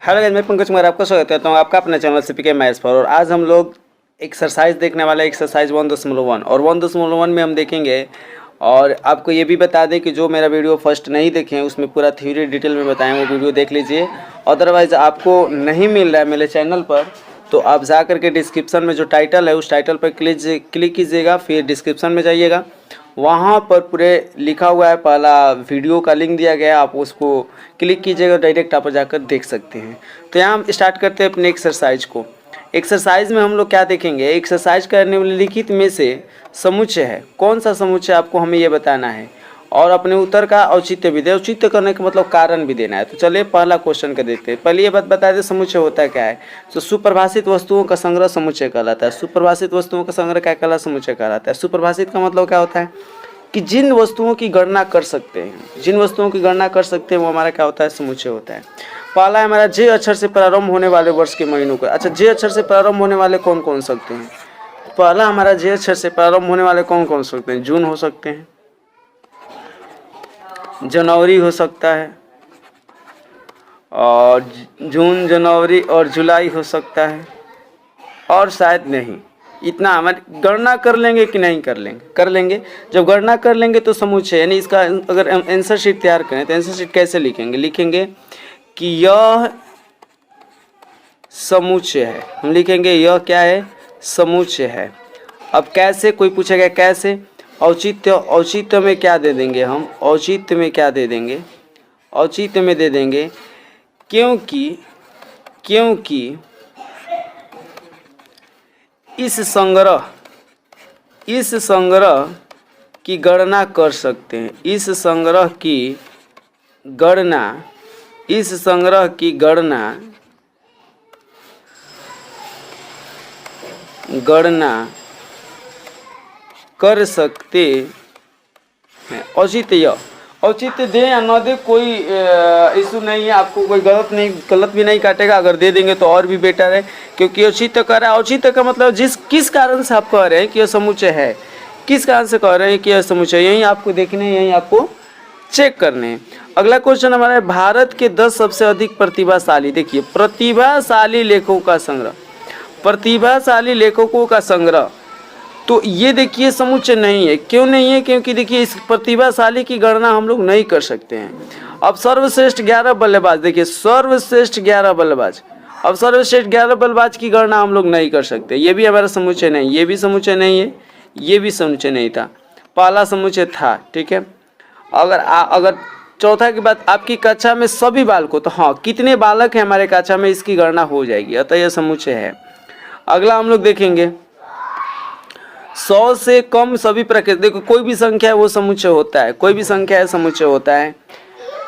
Hello guys, मैं पंकज कुमार आपका स्वागत करता हूँ आपका अपने चैनल CPK मैथ्स पर। और आज हम लोग एक्सरसाइज देखने वाले एक्सरसाइज 1.1 और 1.1 में हम देखेंगे। और आपको ये भी बता दें कि जो मेरा वीडियो फर्स्ट नहीं देखे हैं उसमें पूरा थ्योरी डिटेल में बताएं, वो वीडियो देख लीजिए। अदरवाइज़ आपको नहीं मिल रहा है मेरे चैनल पर तो आप जा करके डिस्क्रिप्शन में जो टाइटल है उस टाइटल पर क्लिक कीजिएगा, फिर डिस्क्रिप्शन में जाइएगा, वहाँ पर पूरे लिखा हुआ है, पहला वीडियो का लिंक दिया गया है, आप उसको क्लिक कीजिएगा, डायरेक्ट आप जाकर देख सकते हैं। तो यहाँ हम स्टार्ट करते हैं अपने एक्सरसाइज को। एक्सरसाइज में हम लोग क्या देखेंगे, एक्सरसाइज करने वाले लिखित में से समुच्चय है, कौन सा समुच्चय आपको हमें ये बताना है और अपने उत्तर का औचित्य भी दे। औचित्य करने का मतलब कारण भी देना है। तो चलिए पहला क्वेश्चन का देखते हैं। पहले ये बात बता दें समुच्चय होता क्या है। तो सुपरिभाषित वस्तुओं का संग्रह समुच्चय कहलाता है। सुपरिभाषित वस्तुओं का संग्रह क्या कहलाता है? समुच्चय कहलाता है। सुपरिभाषित का मतलब क्या होता है कि जिन वस्तुओं की गणना कर सकते हैं, जिन वस्तुओं की गणना कर सकते हैं वो हमारा क्या होता है? समुच्चय होता है। पहला है हमारा जे अक्षर से प्रारंभ होने वाले वर्ष के महीनों का। अच्छा, जे अक्षर से प्रारंभ होने वाले कौन कौन सकते हैं? पहला हमारा जे अक्षर से प्रारंभ होने वाले कौन कौन सकते हैं? जून हो सकते हैं, जनवरी हो सकता है, और जून, जनवरी और जुलाई हो सकता है, और शायद नहीं। इतना हमारे गणना कर लेंगे कि नहीं कर लेंगे? कर लेंगे। जब गणना कर लेंगे तो समुच्चय, यानी इसका अगर आंसर शीट तैयार करें तो आंसर शीट कैसे लिखेंगे? लिखेंगे कि यह समुच्चय है। हम लिखेंगे यह क्या है? समुच्चय है। अब कैसे, कोई पूछेगा कैसे? औचित्य, औचित्य में क्या दे देंगे हम? औचित्य में क्या दे देंगे? औचित्य में दे देंगे क्योंकि इस संग्रह की गणना कर सकते हैं। इस संग्रह की गणना कर सकते हैं। औचित्य दें या न दे कोई इशू नहीं है, आपको कोई गलत भी नहीं काटेगा। अगर दे देंगे तो और भी बेटर है, क्योंकि औचित्य कर रहा है। औचित्य का मतलब किस कारण से आप कह रहे हैं कि यह समुच्चय है, किस कारण से कह रहे हैं कि यह समुच्चय, यही आपको देखने हैं, यही आपको चेक करने हैं। अगला क्वेश्चन हमारा है भारत के 10 सबसे अधिक प्रतिभाशाली। देखिए, प्रतिभाशाली लेखकों का संग्रह, तो ये देखिए समुच्चय नहीं है। क्यों नहीं है? क्योंकि देखिए इस प्रतिभाशाली की गणना हम लोग नहीं कर सकते हैं। अब सर्वश्रेष्ठ 11 बल्लेबाज, देखिए सर्वश्रेष्ठ 11 बल्लेबाज, अब सर्वश्रेष्ठ 11 बल्लेबाज की गणना हम लोग नहीं कर सकते। ये भी हमारा समुच्चय नहीं, ये भी समुच्चय नहीं है, ये भी समुच्चय नहीं था। पहला समुच्चय था, ठीक है। अगर चौथा की बात, आपकी कक्षा में सभी बालकों, तो हाँ कितने बालक हैं हमारे कक्षा में, इसकी गणना हो जाएगी, अतः यह समुच्चय है। अगला हम लोग देखेंगे 100 से कम सभी प्रकृति। देखो कोई भी संख्या है वो समुच्चय होता है, कोई भी संख्या है समुच्चय होता है।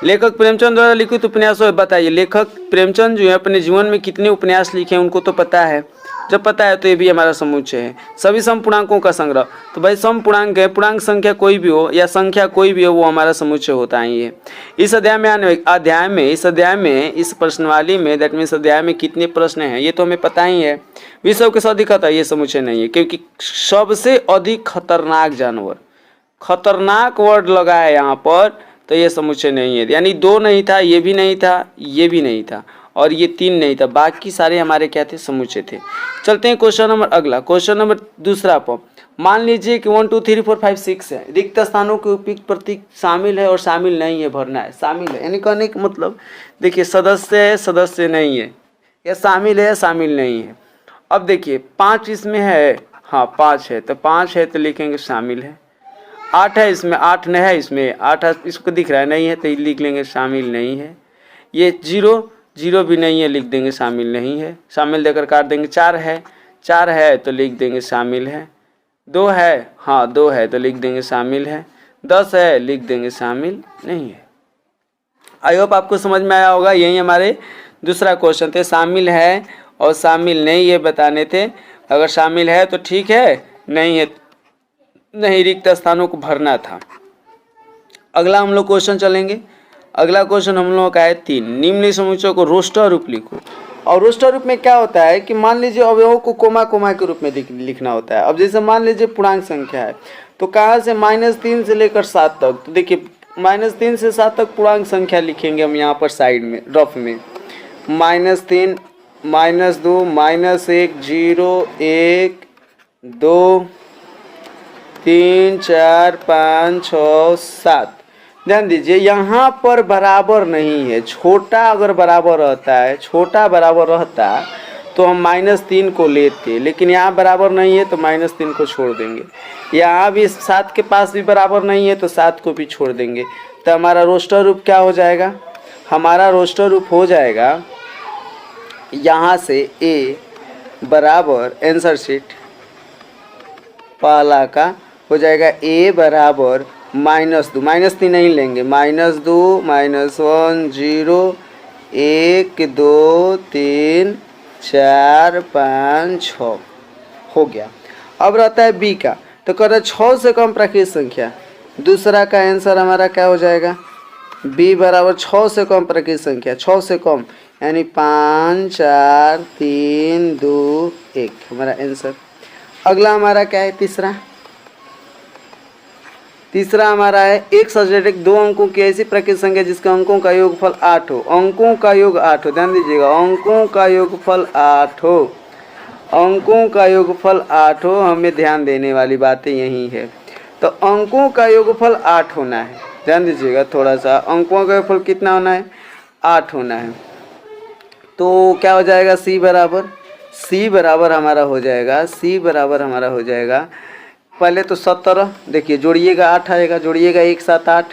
लेखक प्रेमचंद द्वारा लिखित उपन्यासों, बताइए लेखक प्रेमचंद जो है अपने जीवन में कितने उपन्यास लिखे हैं उनको तो पता है। जब पता है तो ये भी हमारा समुच्चय है। सभी समपूर्णांकों का संग्रह, तो भाई समपूर्णांक है, पूर्णांक संख्या कोई भी हो या संख्या कोई भी हो वो हमारा समुच्चय होता है। ये इस अध्याय में इस प्रश्नवाली में, दैट मीन्स अध्याय में कितने प्रश्न हैं ये तो हमें पता ही है। विश्व के अधिक खतरा, ये समुच्चय नहीं है, क्योंकि सबसे अधिक खतरनाक जानवर, खतरनाक वर्ड लगा है यहाँ पर, तो ये समुच्चय नहीं है। यानी 2 नहीं था, ये भी नहीं था, ये भी नहीं था, और ये 3 नहीं था, बाकी सारे हमारे क्या थे? समुच्चय थे। चलते हैं क्वेश्चन नंबर अगला, क्वेश्चन नंबर दूसरा पर। मान लीजिए कि 1 2 3 4 5 6 है, रिक्त स्थानों के उपयुक्त प्रतीक शामिल है और शामिल नहीं है भरना है। शामिल है यानी कहने का मतलब देखिए सदस्य है, सदस्य नहीं है, या शामिल है, शामिल नहीं है। अब देखिए 5 इसमें है, हाँ 5 है, तो 5 है तो लिखेंगे शामिल है। 8 है इसमें, 8 नहीं है इसमें, 8 इसको दिख रहा है नहीं है तो लिख लेंगे शामिल नहीं है। ये 0 भी नहीं है, लिख देंगे शामिल नहीं है, शामिल देकर काट देंगे। 4 है तो लिख देंगे शामिल है। 2 है, हाँ 2 है तो लिख देंगे शामिल है। 10 है, लिख देंगे शामिल नहीं है। आई होप आपको समझ में आया होगा। यही हमारे दूसरा क्वेश्चन थे, शामिल है और शामिल नहीं ये बताने थे। अगर शामिल है तो ठीक है, नहीं है नहीं, रिक्त स्थानों को भरना था। अगला हम लोग क्वेश्चन चलेंगे। अगला क्वेश्चन हम लोगों का है 3, निम्न समुच्चयों को रोस्टर रूप लिखो। और रोस्टर रूप में क्या होता है कि मान लीजिए अवयवों को कोमा के रूप में लिखना होता है। अब जैसे मान लीजिए पूर्णांक संख्या है, तो कहाँ से -3 से लेकर 7 तक, तो देखिए -3 से 7 तक पूर्णांक संख्या लिखेंगे हम यहाँ पर साइड में, रफ में। -3 -2 -1 0 1 2 3 4 5 6 7। ध्यान दीजिए यहाँ पर बराबर नहीं है, छोटा अगर बराबर रहता है, छोटा बराबर रहता तो हम -3 को लेते, लेकिन यहाँ बराबर नहीं है तो -3 को छोड़ देंगे। यहाँ भी 7 के पास भी बराबर नहीं है तो 7 को भी छोड़ देंगे। तो हमारा रोस्टर रूप क्या हो जाएगा? हमारा रोस्टर रूप हो जाएगा यहाँ से ए बराबर आंसर शीट पहला का हो जाएगा ए बराबर -2 -3 नहीं लेंगे, -2 -1 0 1 2 3 4 5 6 हो गया। अब रहता है बी का, तो कर 6 से कम प्राकृतिक संख्या। दूसरा का आंसर हमारा क्या हो जाएगा? बी बराबर 6 से कम प्राकृतिक संख्या, 6 से कम यानी 5 4 3 2 1 हमारा आंसर। अगला हमारा क्या है? तीसरा हमारा है एक सब्जेक्ट 2 अंकों की ऐसी प्राकृतिक संख्या जिसके अंकों का योगफल 8 हो। अंकों का योग 8 हो, ध्यान दीजिएगा, अंकों का योगफल 8 हो, अंकों का योगफल 8 हो। हमें ध्यान देने वाली बातें यही है। तो अंकों का योगफल 8 होना है, ध्यान दीजिएगा थोड़ा सा, अंकों का योगफल कितना होना है? 8 होना है। तो क्या हो जाएगा? सी बराबर हमारा हो जाएगा, सी बराबर हमारा हो जाएगा पहले तो 17, देखिए जोड़िएगा 8 आएगा, जोड़िएगा 1 7 8,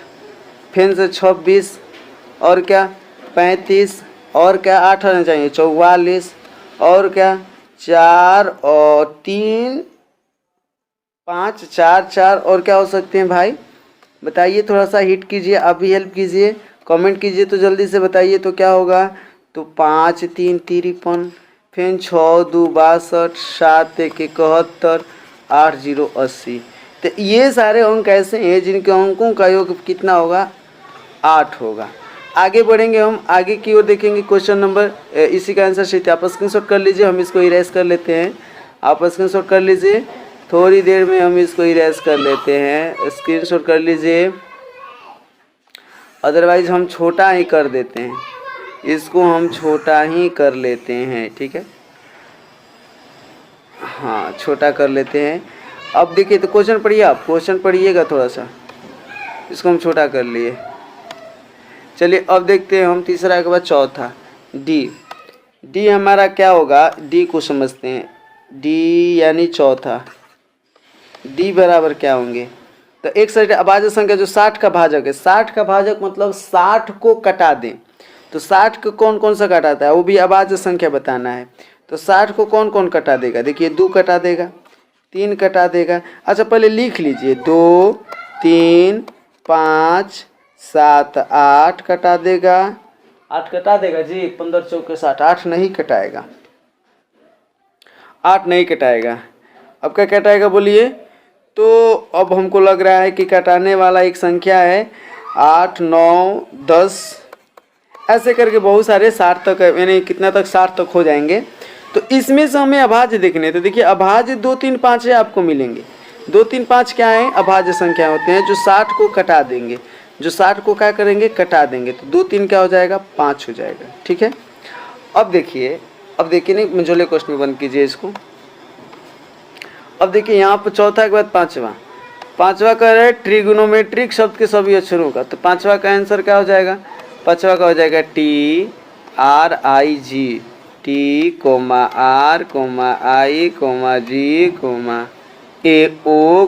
फिर से 26 और क्या 35 और क्या 8 आना चाहिए 44 और क्या 4 और 3 5 4 4 और क्या हो सकते हैं भाई? बताइए, थोड़ा सा हिट कीजिए, आप भी हेल्प कीजिए, कमेंट कीजिए तो जल्दी से बताइए। तो क्या होगा? तो 5 3 53, फिर 6 2 62, 7 1 71, 8 0 80। तो ये सारे अंक ऐसे हैं जिनके अंकों का योग कितना होगा? 8 होगा। आगे बढ़ेंगे हम, आगे की ओर देखेंगे क्वेश्चन नंबर, इसी का आंसर शीट आप स्क्रीनशॉट कर लीजिए, हम इसको इरेज कर लेते हैं। आप स्क्रीनशॉट कर लीजिए, थोड़ी देर में हम इसको इरेज कर लेते हैं, स्क्रीनशॉट कर लीजिए, अदरवाइज हम छोटा ही कर देते हैं, इसको हम छोटा ही कर लेते हैं, ठीक है, हाँ छोटा कर लेते हैं। अब देखिए तो क्वेश्चन पढ़िए, आप क्वेश्चन पढ़िएगा थोड़ा सा, इसको हम छोटा कर लिए। चलिए अब देखते हैं हम तीसरा के बाद चौथा डी हमारा क्या होगा? डी को समझते हैं, डी यानी चौथा। डी बराबर क्या होंगे? तो एक साइड अभाज्य संख्या जो 60 का भाजक है, 60 का भाजक मतलब 60 को कटा दें, तो 60 को कौन कौन सा कटाता है वो भी अभाज्य संख्या बताना है। तो 60 को कौन कौन कटा देगा? देखिए 2 कटा देगा, 3 कटा देगा। अच्छा पहले लिख लीजिए, 2 3 5 7 8 कटा देगा, 8 कटा देगा जी, 15 चौके 60, 8 नहीं कटाएगा, 8 नहीं कटाएगा। अब क्या कटाएगा बोलिए? तो अब हमको लग रहा है कि कटाने वाला एक संख्या है 8 9 10, ऐसे करके बहुत सारे 60 तक, यानी कितना तक 60 तक हो जाएंगे। तो इसमें से हमें अभाज्य देखने, तो देखिए अभाज्य 2 3 5 है, आपको मिलेंगे 2 3 5 क्या है? अभाज्य संख्या होते हैं जो 60 को कटा देंगे, जो 60 को क्या करेंगे? कटा देंगे। तो 2 3 क्या हो जाएगा? 5 हो जाएगा, ठीक है। अब देखिए नहीं मंझोले क्वेश्चन बंद कीजिए इसको। अब देखिए यहाँ पर चौथा के बाद पांचवा कह रहे हैं ट्रिग्नोमेट्रिक शब्द के सभी अक्षरों का। तो पांचवा का आंसर क्या हो जाएगा? पांचवा का हो जाएगा TRIG, T, R, I, G, AO,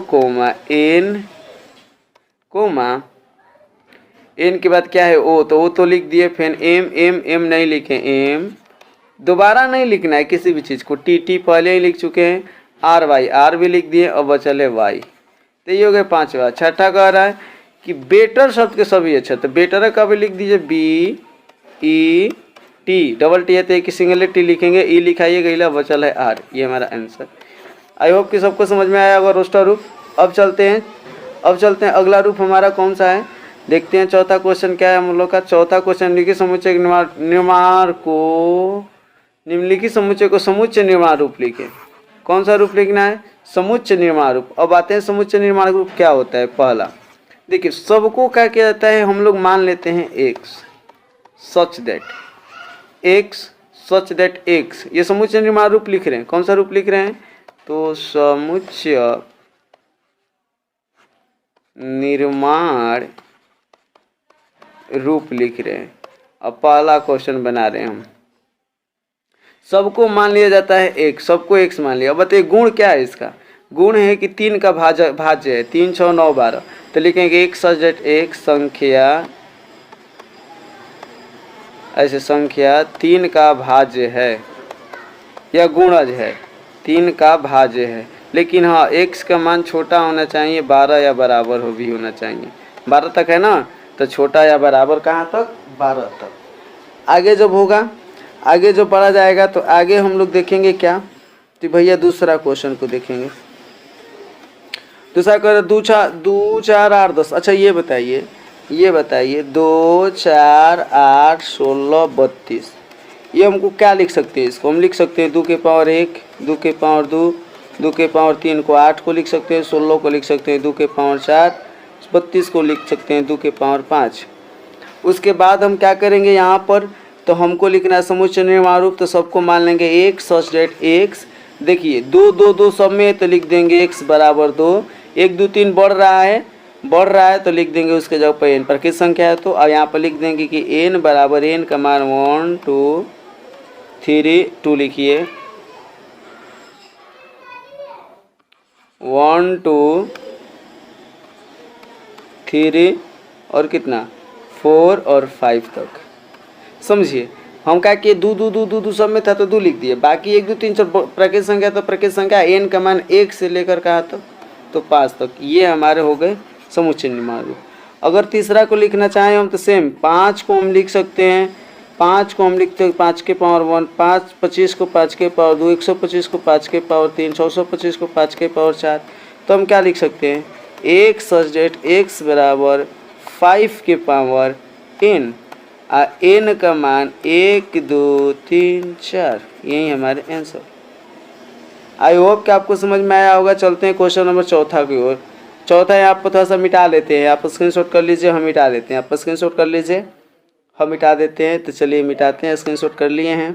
N के बाद क्या है? O, तो O तो लिख दिए, फिर M नहीं लिखे, M दोबारा नहीं लिखना है किसी भी चीज़ को, T पहले ही लिख चुके हैं, R भी लिख दिए, अब बचल है Y। तो ये हो गया पांचवा। छठा कह रहा है कि बेटर शब्द के सभी अक्षर, तो बेटर का भी लिख दीजिए BET, डबल टी है तो एक सिंगल टी लिखेंगे, ई लिखाइए गईला, बचल है R। ये हमारा आंसर। आई होप कि सबको समझ में आया होगा रोस्टर रूप। अब चलते हैं अगला रूप हमारा कौन सा है, देखते हैं। चौथा क्वेश्चन क्या है हम लोग का? चौथा क्वेश्चन निम्नलिखित समुच्चय निम्नलिखित समुच्चय को समुच्चय निर्माण रूप लिखे। कौन सा रूप लिखना है? समुच्चय निर्माण रूप। अब आते हैं समुच्चय निर्माण रूप क्या होता है। पहला देखिए, सबको क्या किया जाता है, हम लोग मान लेते हैं x, such that x such that x, ये समुच्चय निर्माण रूप लिख रहे हैं। कौन सा रूप लिख रहे हैं? तो समुच्चय निर्माण रूप लिख रहे हैं। अब पहला क्वेश्चन बना रहे हैं हम। सबको मान लिया जाता है एक्स, सबको एक्स मान लिया। अब बताइए गुण क्या है इसका? गुण है कि 3 का भाज्य है, 3 6 9 12, तो लिखेंगे एक सच दैट एक संख्या, ऐसे संख्या 3 का भाज्य है या गुणज है, 3 का भाज्य है। लेकिन हाँ x का मान छोटा होना चाहिए, 12 या बराबर हो भी होना चाहिए। 12 तक है ना, तो छोटा या बराबर कहाँ तक? 12 तक। आगे जब होगा, आगे जो पढ़ा जाएगा तो आगे हम लोग देखेंगे क्या, तो भैया दूसरा क्वेश्चन को देखेंगे। दूसरा कर 2 4 8 10। अच्छा ये बताइए 2 4 8 16 32, ये हमको क्या लिख सकते हैं? इसको हम लिख सकते हैं 2 के पावर 1, 2 के पावर 2, 2 के पावर 3 को 8 को लिख सकते हैं, 16 को लिख सकते हैं 2 के पावर 4, 32 को लिख सकते हैं 2 के पावर 5। उसके बाद हम क्या करेंगे यहाँ पर, तो हमको लिखना है समुच्चय निर्माण रूप, तो सबको मान लेंगे एक सच दैट एक्स। देखिए 2 2 2 सब में, तो लिख देंगे x बराबर 2, 1 2 3 बढ़ रहा है तो लिख देंगे उसके जगह पर n प्रकृत संख्या है, तो अब यहाँ पर लिख देंगे कि n बराबर n का मान 1 2 3 2 लिखिए 1 2 3 और कितना 4 और 5 तक। समझिए हम क्या किए, 2 2 2 2 2 सब में था तो 2 लिख दिए, बाकी 1 2 3 4 प्रकृत संख्या, तो प्रकृत संख्या n का मान 1 से लेकर कहाँ तक? तो 5 तक। ये हमारे हो गए समुच्चय निर्माण रूप। अगर तीसरा को लिखना चाहें हम तो सेम 5 को हम लिख सकते हैं, 5 को हम लिखते हैं 5 के पावर 1, 5 25 को 5 के पावर 2, 125 को 5 के पावर 3, 625 को 5 के पावर 4। तो हम क्या लिख सकते हैं, एक सच दैट x बराबर 5 के पावर n, n का मान 1 2 3 4। यही हमारे आंसर। आई होप कि आपको समझ में आया होगा। चलते हैं क्वेश्चन नंबर चौथा की ओर। चौथा यहाँ पर थोड़ा सा मिटा लेते हैं, आप स्क्रीनशॉट कर लीजिए, हम मिटा देते हैं। आप स्क्रीनशॉट कर लीजिए, हम मिटा देते हैं। तो चलिए मिटाते हैं, स्क्रीनशॉट कर लिए हैं।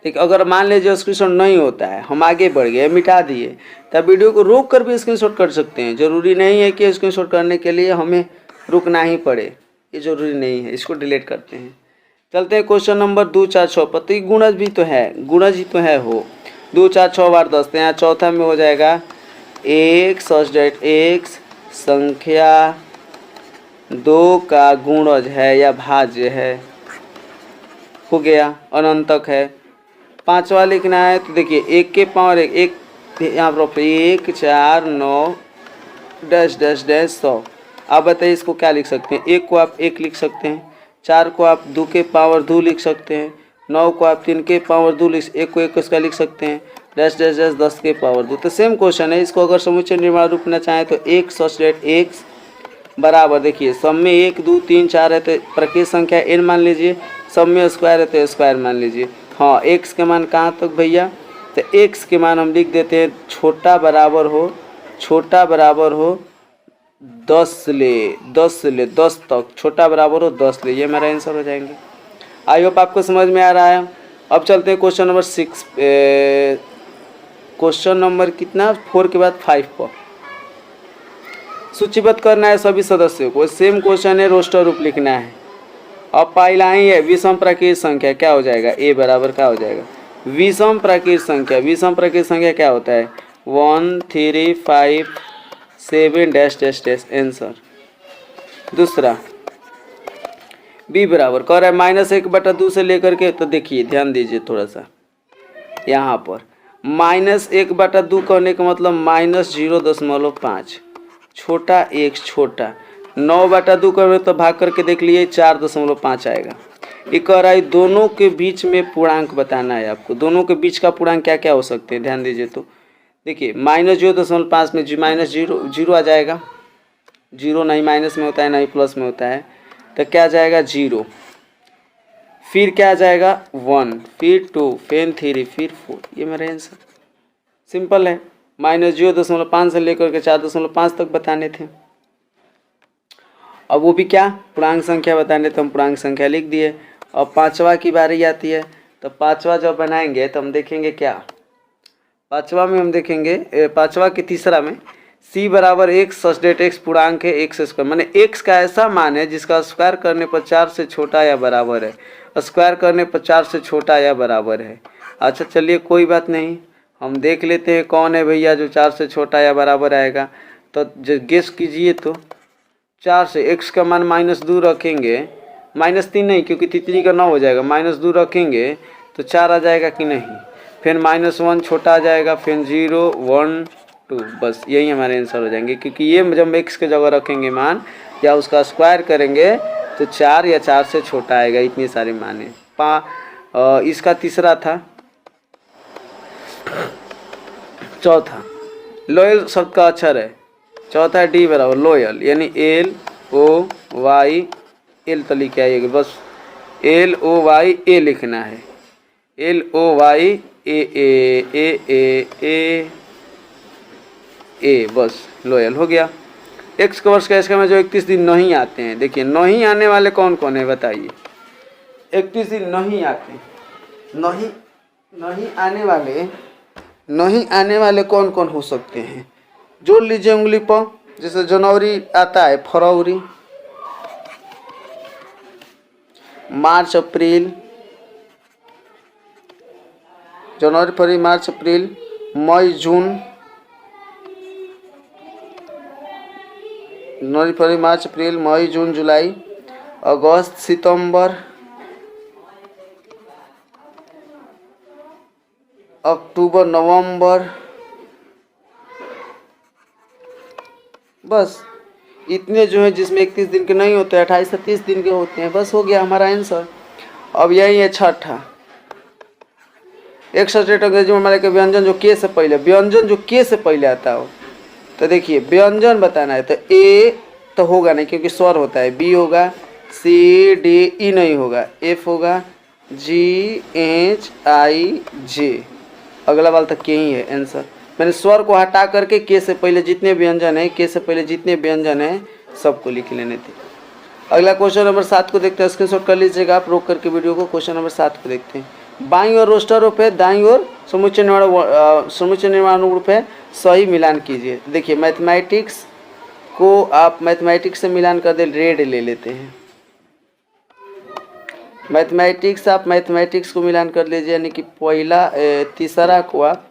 ठीक, अगर मान लीजिए स्क्रीनशॉट नहीं होता है, हम आगे बढ़ गए मिटा दिए, तब वीडियो को रोक कर भी स्क्रीनशॉट कर सकते हैं। ज़रूरी नहीं है कि स्क्रीनशॉट करने के लिए हमें रुकना ही पड़े, ये ज़रूरी नहीं है। इसको डिलीट करते हैं। चलते हैं क्वेश्चन नंबर 2 4 6 पर। तो गुणज भी तो है, गुणज ही तो है हो। 2 4 6 बार 10, तो यहाँ चौथा में हो जाएगा एक सच दैट एक्स संख्या 2 का गुणज है या भाज्य है, हो गया। अनंतक है। पांचवा लिखना है, तो देखिए 1 के पावर 1 यहाँ पर 1 4 9 डैश डैश डैश 100। आप बताइए इसको क्या लिख सकते हैं? 1 को आप 1 लिख सकते हैं, 4 को आप 2 के पावर 2 लिख सकते हैं, 9 को आप 3 के पावर 2 लिख, 1 को 1 इसका लिख सकते हैं, डैश डैश डैश 10 के पावर 2। तो सेम क्वेश्चन है। इसको अगर समुच्चय निर्माण रूप में चाहें तो एक सच दैट एक्स बराबर, देखिए सब में 1 2 3 4 है तो प्रकृत संख्या n मान लीजिए, सब में स्क्वायर है तो स्क्वायर मान लीजिए। हाँ x के मान कहाँ तक भैया? तो x के मान हम लिख देते हैं छोटा बराबर हो 10 तक, छोटा बराबर हो 10 ले, ये हमारा आंसर हो जाएंगे। आई होप आपको समझ में आ रहा है। अब चलते हैं क्वेश्चन नंबर 6, क्वेश्चन नंबर कितना 4 के बाद 5 पर। सूचीबद्ध करना है सभी सदस्यों को। सेम क्वेश्चन है, रोस्टर रूप लिखना है। अब पहला ही है विषम प्राकृत संख्या, क्या हो जाएगा? a बराबर क्या हो जाएगा? विषम प्राकृत संख्या। विषम प्राकृत संख्या क्या होता है? 1 3 5 7 डैश डैश डैश आंसर। दूसरा b बराबर कह रहा है -1/2 से लेकर के, तो देखिए ध्यान दीजिए थोड़ा सा यहाँ पर, -1/2 कहने का मतलब -0.5, छोटा x छोटा। 9/2 कर तो भाग करके देख लिए 4.5 आएगा। ये कह रहा है दोनों के बीच में पूर्णांक बताना है आपको। दोनों के बीच का पूर्णांक क्या क्या हो सकते हैं, ध्यान दीजिए। तो देखिए -0.5 में -0 आ जाएगा। 0 नहीं माइनस में होता है, नहीं प्लस में होता है, तो क्या आ जाएगा 0। फिर क्या आ जाएगा 1, फिर 2, फिर 3, फिर 4। ये मेरा आंसर सिंपल है। -0.5 से लेकर के 4.5 तक बताने थे। अब वो भी क्या पूर्णांक संख्या बताने, तो हम पूर्णांक संख्या लिख दिए। अब पांचवा की बारी आती है। तो पांचवा जब बनाएंगे तो हम देखेंगे क्या, पांचवा में हम देखेंगे पांचवा के तीसरा में c बराबर x सच डेट x पूर्णांक है एक्स स्क्वायर, माने x का ऐसा मान है जिसका स्क्वायर करने पर 4 से छोटा या बराबर है, स्क्वायर करने पर 4 से छोटा या बराबर है। अच्छा चलिए कोई बात नहीं, हम देख लेते हैं कौन है भैया जो 4 से छोटा या बराबर आएगा। तो गेस कीजिए, तो 4 से x का मान -2 रखेंगे, -3 नहीं क्योंकि तितली का 9 हो जाएगा, -2 रखेंगे तो 4 आ जाएगा कि नहीं, फिर -1 छोटा आ जाएगा, फिर 0 1 2, बस यही हमारे आंसर हो जाएंगे। क्योंकि ये जब x के जगह रखेंगे मान या उसका स्क्वायर करेंगे तो 4 या 4 से छोटा आएगा, इतने सारे मान है। इसका तीसरा था। चौथा लोयल शब्द का अक्षर है, चौथा डी बराबर लोयल, यानी LOY L तो लिखे आइएगा, बस LOY लिखना है, LOY ए, बस लोयल हो गया। x का वर्ष का इसका में जो 31 दिन नहीं आते हैं, देखिए नहीं आने वाले कौन कौन है बताइए, 31 दिन नहीं आते, नहीं आने वाले कौन कौन हो सकते हैं, जोड़ लीजिए उंगली पर। जैसे जनवरी आता है, फरवरी, मार्च अप्रैल, जनवरी फरवरी मार्च अप्रैल, मई जून, जनवरी फरवरी मार्च अप्रैल मई जून जुलाई, अगस्त सितंबर, अक्टूबर नवंबर, बस इतने जो है जिसमें 31 दिन के नहीं होते, 28 से 30 दिन के होते हैं, बस हो गया हमारा आंसर। अब यही है छठा, एक सब्जेक्ट अंग्रेजी में हमारे के व्यंजन जो के से पहले, व्यंजन जो के से पहले आता हो। तो देखिए व्यंजन बताना है तो ए तो होगा नहीं क्योंकि स्वर होता है, बी होगा, सी डी ई नहीं होगा, एफ होगा, जी एच आई जे, अगला वाला तक के ही है आंसर। मैंने स्वर को हटा करके के से पहले जितने व्यंजन है, के से पहले जितने व्यंजन है सबको लिख लेने थे। अगला क्वेश्चन नंबर 7 को देखते हैं, स्क्रीनशॉट कर लीजिएगा आप रोक करके वीडियो को। क्वेश्चन नंबर 7 को देखते हैं। बाईं ओर रोस्टरों पे दाईं ओर समुच्चय निर्माण रूप है, सही मिलान कीजिए। देखिए मैथमेटिक्स को आप मैथमेटिक्स से मिलान कर दे, रेड ले लेते हैं। मैथमेटिक्स आप मैथमेटिक्स को मिलान कर लीजिए, यानी कि पहला तीसरा को आप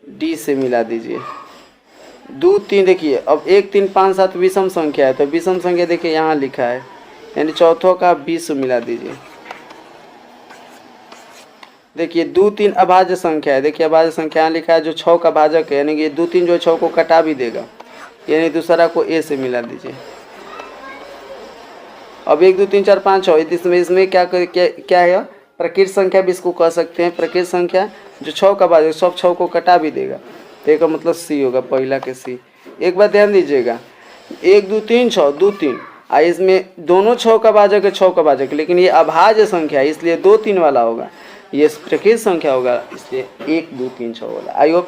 डी से मिला दीजिए। 2 3 देखिए, अब 1 3 5 7 विषम संख्या है, तो विषम संख्या देखिए यहाँ लिखा है, यानी चौथों का 20 से मिला दीजिए। देखिए 2 3 अभाज्य संख्या है, देखिए अभाज्य संख्या यहाँ लिखा है जो 6 का भाजक है, यानी कि 2 3 जो 6 को कटा भी देगा, यानी दूसरा को ए से मिला दीजिए। अब 1 2 3 4 5 6 इसमें क्या है, प्रकृत संख्या भी इसको कह सकते हैं। प्रकृत संख्या जो 6 का भाजक, सब 6 को कटा भी देगा, तो एक मतलब सी होगा, पहला के सी। एक बात ध्यान दीजिएगा, 1 2 3 6 2 3, इसमें दोनों 6 का भाजक है, 6 का भाजक, लेकिन ये अभाज्य संख्या है इसलिए 2 3 वाला होगा, ये प्रकृत संख्या होगा इसलिए 1 2 3 6 वाला। I hope